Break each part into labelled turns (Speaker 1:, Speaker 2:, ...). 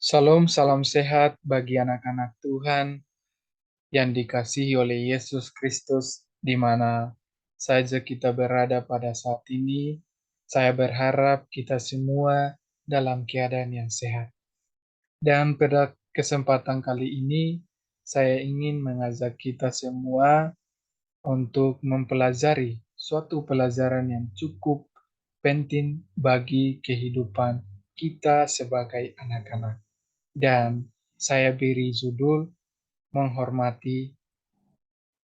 Speaker 1: Salam, salam sehat bagi anak-anak Tuhan yang dikasihi oleh Yesus Kristus, di mana saja kita berada pada saat ini. Saya berharap kita semua dalam keadaan yang sehat. Dan pada kesempatan kali ini, saya ingin mengajak kita semua untuk mempelajari suatu pelajaran yang cukup penting bagi kehidupan kita sebagai anak-anak. Dan saya beri judul menghormati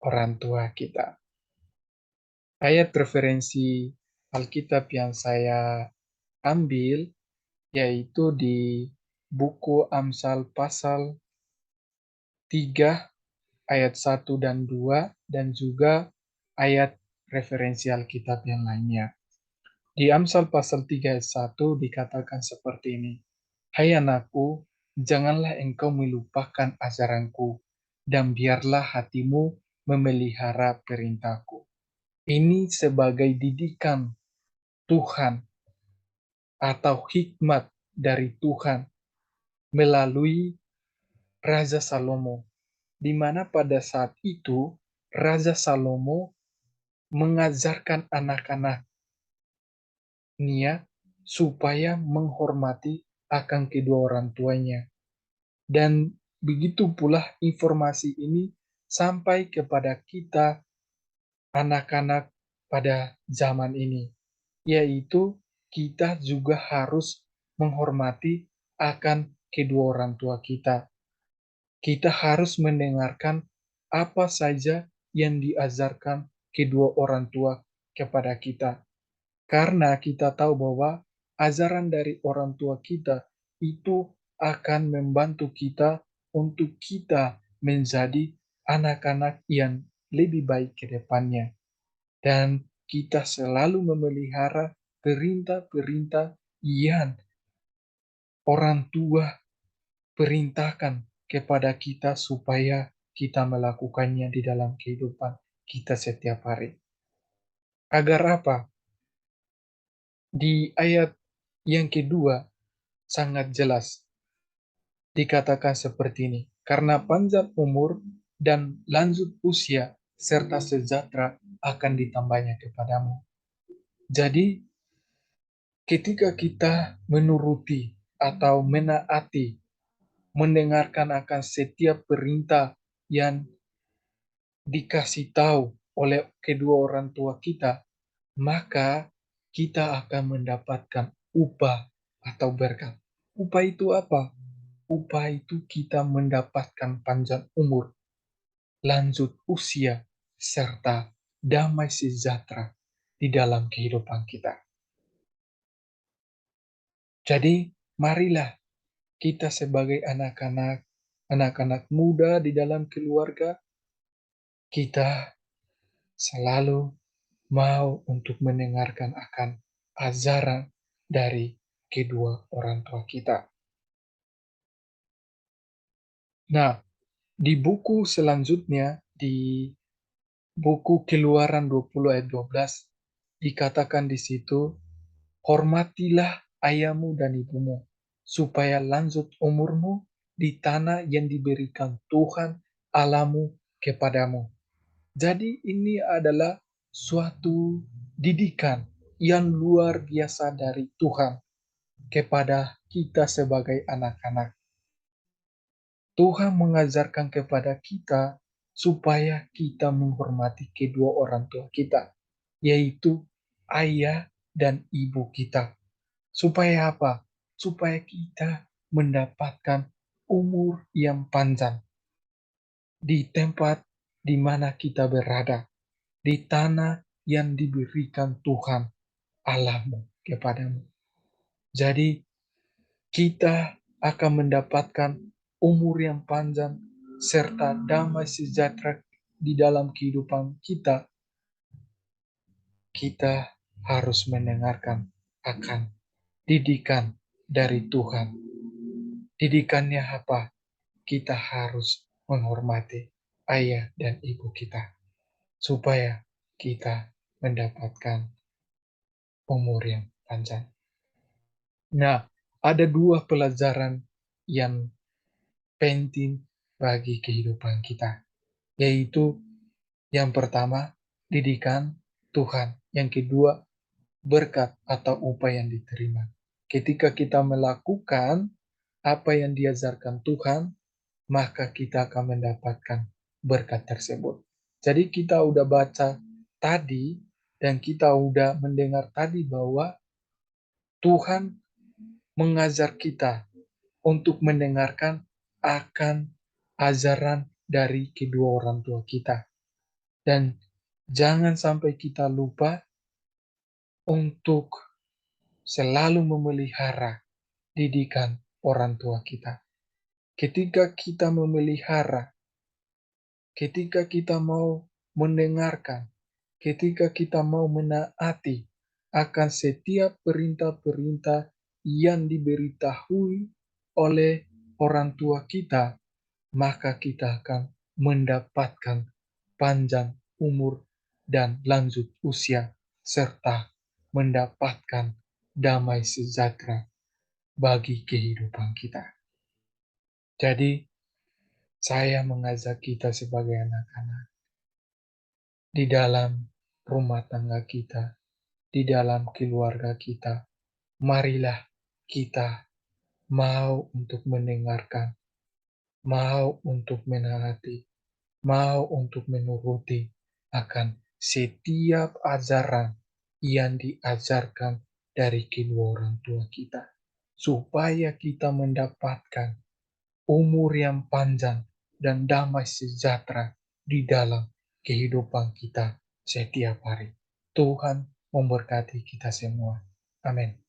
Speaker 1: orang tua kita. Ayat referensi Alkitab yang saya ambil yaitu di buku Amsal pasal 3 ayat 1 dan 2 dan juga ayat referensi Alkitab yang lainnya. Di Amsal pasal 3 ayat 1 dikatakan seperti ini. Hai anakku, janganlah engkau melupakan ajaranku, dan biarlah hatimu memelihara perintahku. Ini sebagai didikan Tuhan atau hikmat dari Tuhan melalui Raja Salomo, di mana pada saat itu Raja Salomo mengajarkan anak-anaknya supaya menghormati akan kedua orang tuanya. Dan begitu pula informasi ini sampai kepada kita anak-anak pada zaman ini, yaitu kita juga harus menghormati akan kedua orang tua kita. Kita harus mendengarkan apa saja yang diajarkan kedua orang tua kepada kita. Karena kita tahu bahwa ajaran dari orang tua kita itu akan membantu kita untuk kita menjadi anak-anak yang lebih baik ke depannya. Dan kita selalu memelihara perintah-perintah yang orang tua perintahkan kepada kita supaya kita melakukannya di dalam kehidupan kita setiap hari. Agar apa? Di ayat yang kedua sangat jelas dikatakan seperti ini. Karena panjang umur dan lanjut usia serta sejahtera akan ditambahnya kepadamu. Jadi ketika kita menuruti atau menaati, mendengarkan akan setiap perintah yang dikasih tahu oleh kedua orang tua kita, maka kita akan mendapatkan upah atau berkat. Upah itu apa? Upah itu kita mendapatkan panjang umur, lanjut usia, serta damai sejahtera di dalam kehidupan kita. Jadi, marilah kita sebagai anak-anak muda di dalam keluarga, kita selalu mau untuk mendengarkan akan ajaran dari kedua orang tua kita. Nah, di buku selanjutnya, di buku Keluaran 20 ayat 12, dikatakan di situ, hormatilah ayahmu dan ibumu, supaya lanjut umurmu di tanah yang diberikan Tuhan Allahmu kepadamu. Jadi ini adalah suatu didikan yang luar biasa dari Tuhan kepada kita sebagai anak-anak. Tuhan mengajarkan kepada kita supaya kita menghormati kedua orang tua kita, yaitu ayah dan ibu kita. Supaya apa? Supaya kita mendapatkan umur yang panjang di tempat di mana kita berada, di tanah yang diberikan Tuhan Allahmu kepadamu. Jadi kita akan mendapatkan umur yang panjang serta damai sejahtera di dalam kehidupan kita. Kita harus mendengarkan akan didikan dari Tuhan. Didikannya apa? Kita harus menghormati ayah dan ibu kita supaya kita mendapatkan umur yang panjang. Nah, ada dua pelajaran yang penting bagi kehidupan kita, yaitu yang pertama, didikan Tuhan. Yang kedua, berkat atau upah yang diterima. Ketika kita melakukan apa yang diajarkan Tuhan, maka kita akan mendapatkan berkat tersebut. Jadi kita udah baca tadi dan kita udah mendengar tadi bahwa Tuhan mengajar kita untuk mendengarkan akan ajaran dari kedua orang tua kita. Dan jangan sampai kita lupa untuk selalu memelihara didikan orang tua kita. Ketika kita memelihara, ketika kita mau mendengarkan, ketika kita mau menaati akan setiap perintah-perintah yang diberitahui oleh orang tua kita, maka kita akan mendapatkan panjang umur dan lanjut usia, serta mendapatkan damai sejahtera bagi kehidupan kita. Jadi, saya mengajak kita sebagai anak-anak di dalam rumah tangga kita, di dalam keluarga kita, marilah kita mau untuk mendengarkan, mau untuk menaati, mau untuk menuruti akan setiap ajaran yang diajarkan dari kedua orang tua kita, supaya kita mendapatkan umur yang panjang dan damai sejahtera di dalam kehidupan kita setiap hari. Tuhan memberkati kita semua. Amin.